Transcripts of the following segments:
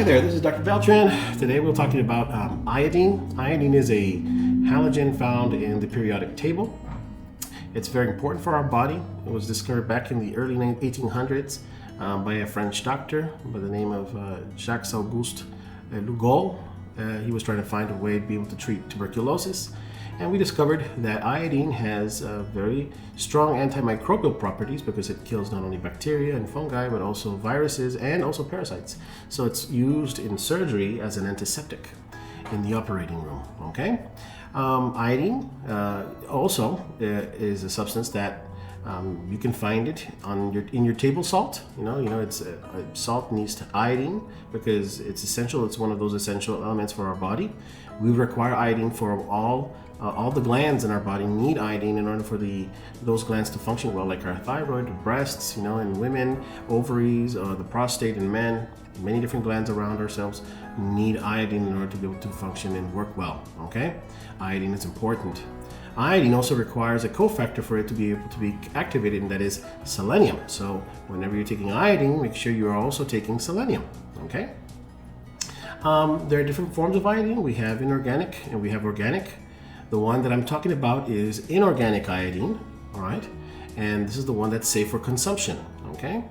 there, this is Dr. Beltran. Today we're talking about iodine. Iodine is a halogen found in the periodic table. It's very important for our body. It was discovered back in the early 1800s by a French doctor by the name of Jacques-Auguste Lugol. He was trying to find a way to be able to treat tuberculosis. And we discovered that iodine has very strong antimicrobial properties because it kills not only bacteria and fungi, but also viruses and also parasites. So it's used in surgery as an antiseptic in the operating room, okay? Iodine also is a substance that you can find it in your table salt. You know, it's salt needs iodine because it's essential. It's one of those essential elements for our body. We require iodine for all the glands in our body need iodine in order for those glands to function well, like our thyroid, breasts, in women, ovaries, the prostate in men. Many different glands around ourselves need iodine in order to be able to function and work well, okay? Iodine is important. Iodine also requires a cofactor for it to be able to be activated, and that is selenium. So whenever you're taking iodine, make sure you are also taking selenium, okay? There are different forms of iodine. We have inorganic and we have organic. The one that I'm talking about is inorganic iodine, all right? And this is the one that's safe for consumption, okay?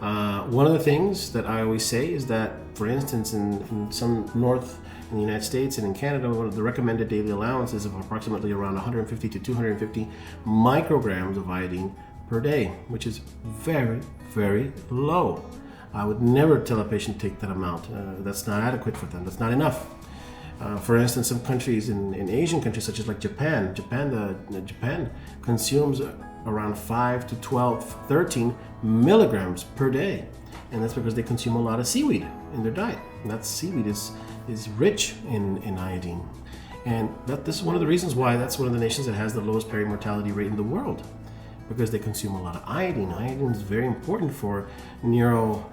One of the things that I always say is that, for instance, in some north in the United States and in Canada, the recommended daily allowance is of approximately around 150 to 250 micrograms of iodine per day, which is very, very low. I would never tell a patient to take that amount. That's not adequate for them. That's not enough. For instance, some countries in Asian countries, such as like Japan consumes around 5 to 12, 13 milligrams per day. And that's because they consume a lot of seaweed in their diet. And that seaweed is rich in iodine. And this is one of the reasons why that's one of the nations that has the lowest perimortality rate in the world, because they consume a lot of iodine. Iodine is very important for neuro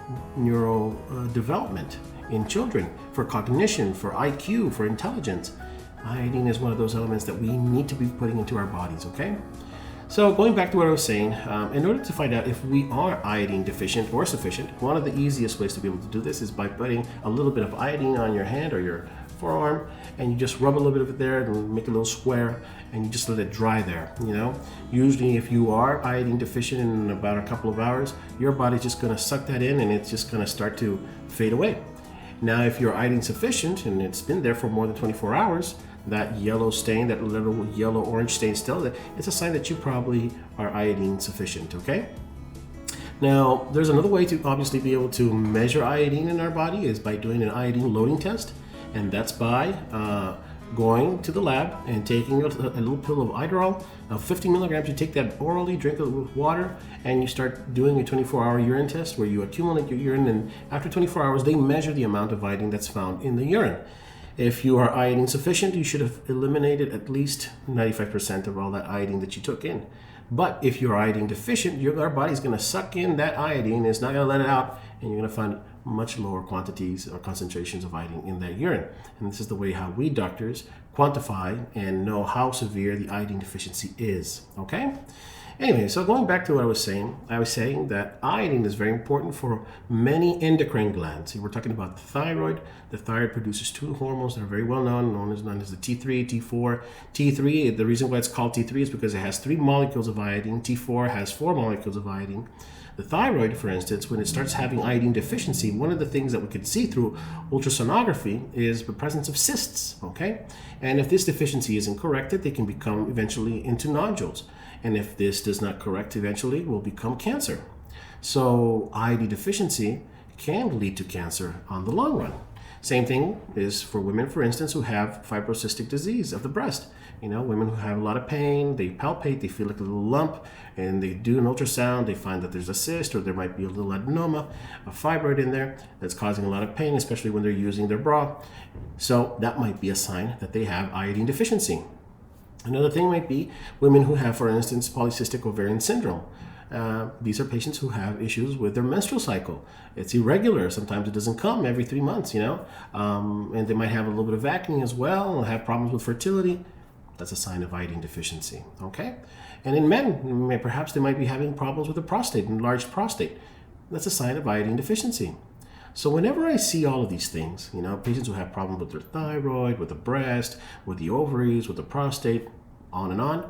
development in children, for cognition, for IQ, for intelligence. Iodine is one of those elements that we need to be putting into our bodies, okay? So going back to what I was saying, in order to find out if we are iodine deficient or sufficient, one of the easiest ways to be able to do this is by putting a little bit of iodine on your hand or your forearm, and you just rub a little bit of it there and make a little square, and you just let it dry there, Usually if you are iodine deficient in about a couple of hours, your body's just gonna suck that in and it's just gonna start to fade away. Now, if you're iodine sufficient and it's been there for more than 24 hours, that yellow stain, that little yellow-orange stain still, it's a sign that you probably are iodine sufficient, okay? Now, there's another way to obviously be able to measure iodine in our body is by doing an iodine loading test, and that's by going to the lab and taking a little pill of Iodine, 50 milligrams. You take that orally, drink it with water, and you start doing a 24-hour urine test where you accumulate your urine, and after 24 hours, they measure the amount of iodine that's found in the urine. If you are iodine sufficient, you should have eliminated at least 95% of all that iodine that you took in. But if you're iodine deficient, our body's going to suck in that iodine, it's not going to let it out, and you're going to find much lower quantities or concentrations of iodine in that urine. And this is the way how we doctors quantify and know how severe the iodine deficiency is, okay? Anyway, so going back to what I was saying that iodine is very important for many endocrine glands. We're talking about the thyroid. The thyroid produces two hormones that are very well known as the T3, T4. T3, the reason why it's called T3 is because it has 3 molecules of iodine. T4 has 4 molecules of iodine. The thyroid, for instance, when it starts having iodine deficiency, one of the things that we could see through ultrasonography is the presence of cysts, okay? And if this deficiency isn't corrected, they can become eventually into nodules. And if this does not correct, eventually will become cancer. So iodine deficiency can lead to cancer on the long run. Same thing is for women, for instance, who have fibrocystic disease of the breast. Women who have a lot of pain, they palpate, they feel like a little lump, and they do an ultrasound, they find that there's a cyst or there might be a little adenoma, a fibroid in there that's causing a lot of pain, especially when they're using their bra. So that might be a sign that they have iodine deficiency. Another thing might be women who have, for instance, polycystic ovarian syndrome. These are patients who have issues with their menstrual cycle. It's irregular. Sometimes it doesn't come every 3 months, and they might have a little bit of acne as well, have problems with fertility. That's a sign of iodine deficiency, okay? And in men, perhaps they might be having problems with the prostate, enlarged prostate. That's a sign of iodine deficiency. So whenever I see all of these things, patients who have problems with their thyroid, with the breast, with the ovaries, with the prostate, on,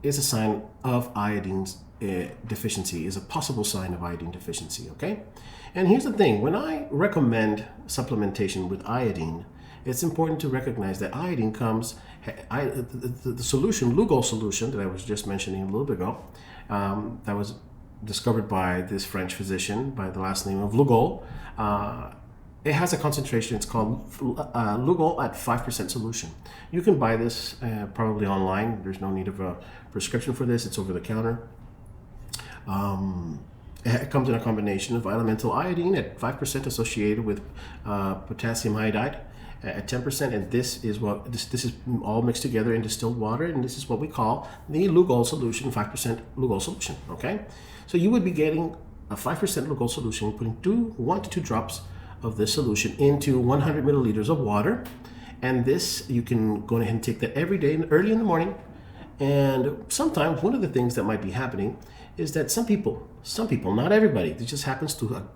is a sign of iodine deficiency, is a possible sign of iodine deficiency, okay? And here's the thing, when I recommend supplementation with iodine, it's important to recognize that iodine comes, the solution, Lugol solution that I was just mentioning a little bit ago, that was discovered by this French physician by the last name of Lugol. It has a concentration, it's called Lugol at 5% solution. You can buy this probably online. There's no need of a prescription for this. It's over the counter. It comes in a combination of elemental iodine at 5% associated with potassium iodide at 10%, and this is what this is all mixed together in distilled water, and this is what we call the Lugol solution, 5% Lugol solution. Okay, so you would be getting a 5% Lugol solution, putting 1 to 2 drops of this solution into 100 milliliters of water, and this you can go ahead and take that every day early in the morning. And sometimes one of the things that might be happening is that some people, not everybody, this just happens to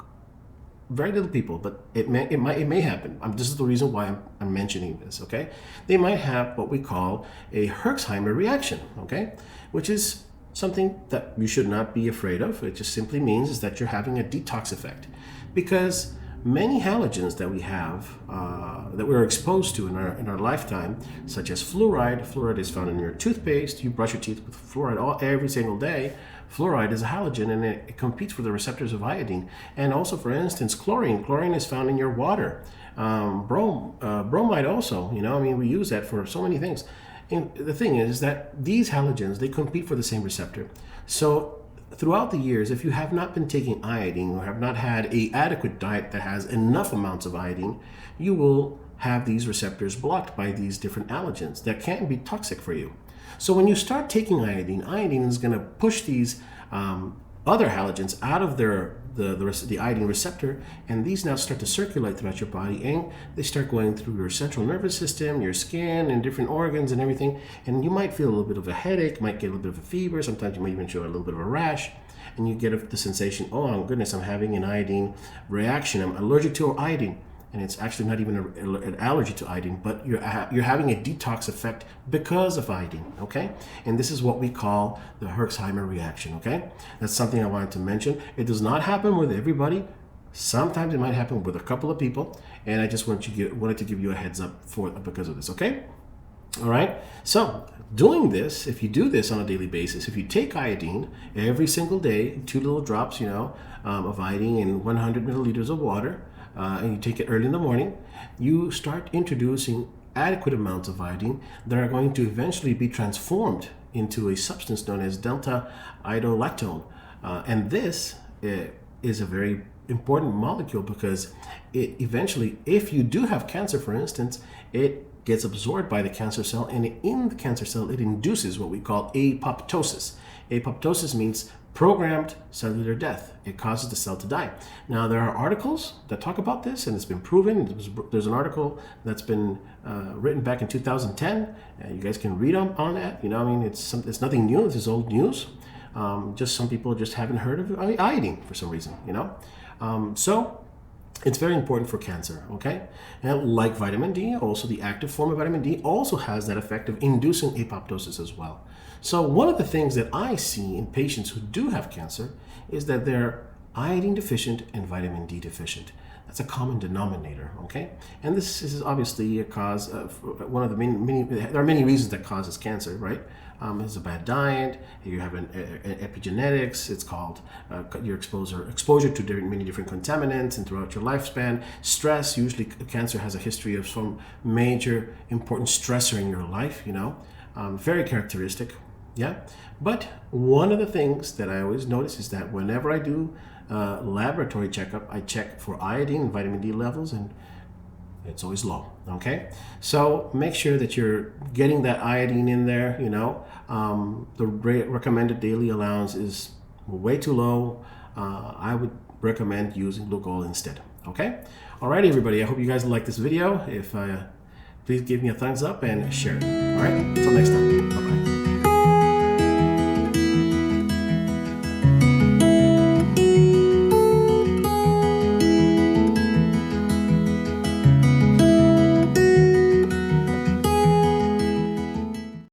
very little people, but it may happen. This is the reason why I'm mentioning this, okay? They might have what we call a Herxheimer reaction, okay? Which is something that you should not be afraid of. It just simply means is that you're having a detox effect, because many halogens that we have, that we're exposed to in our lifetime, such as fluoride. Fluoride is found in your toothpaste. You brush your teeth with fluoride every single day. Fluoride is a halogen, and it competes for the receptors of iodine. And also, for instance, chlorine. Chlorine is found in your water. Bromide also. We use that for so many things. And the thing is that these halogens, they compete for the same receptor. So throughout the years, if you have not been taking iodine or have not had an adequate diet that has enough amounts of iodine, you will have these receptors blocked by these different halogens that can be toxic for you. So when you start taking iodine is going to push these other halogens out of the iodine receptor, and these now start to circulate throughout your body, and they start going through your central nervous system, your skin, and different organs and everything. And you might feel a little bit of a headache, might get a little bit of a fever. Sometimes you might even show a little bit of a rash, and you get the sensation, oh my goodness, I'm having an iodine reaction. I'm allergic to iodine. And it's actually not even an allergy to iodine, but you're having a detox effect because of iodine, okay? And this is what we call the Herxheimer reaction, okay? That's something I wanted to mention. It does not happen with everybody. Sometimes it might happen with a couple of people, and I just wanted to give you a heads up because of this, okay? All right, so doing this, if you do this on a daily basis, if you take iodine every single day, 2 little drops, of iodine in 100 milliliters of water, and you take it early in the morning, you start introducing adequate amounts of iodine that are going to eventually be transformed into a substance known as delta iodolactone. And this is a very important molecule because it eventually, if you do have cancer, for instance, it gets absorbed by the cancer cell, and in the cancer cell, it induces what we call apoptosis. Apoptosis means programmed cellular death. It causes the cell to die. Now, there are articles that talk about this, and it's been proven. There's an article that's been written back in 2010. You guys can read on that. It's nothing new. This is old news. Just some people just haven't heard of iodine for some reason. So it's very important for cancer. Okay, and like vitamin D, also the active form of vitamin D also has that effect of inducing apoptosis as well. So one of the things that I see in patients who do have cancer is that they're iodine deficient and vitamin D deficient. That's a common denominator, okay? And this is obviously a cause of one of the there are many reasons that causes cancer, right? It's a bad diet, you have an epigenetics, it's called your exposure to many different contaminants and throughout your lifespan. Stress, usually cancer has a history of some major important stressor in your life, very characteristic. Yeah, but one of the things that I always notice is that whenever I do laboratory checkup, I check for iodine and vitamin D levels, and it's always low. Okay, so make sure that you're getting that iodine in there. The recommended daily allowance is way too low. I would recommend using Lugol instead. Okay, all right, everybody. I hope you guys like this video. If please give me a thumbs up and share it. All right, until next time.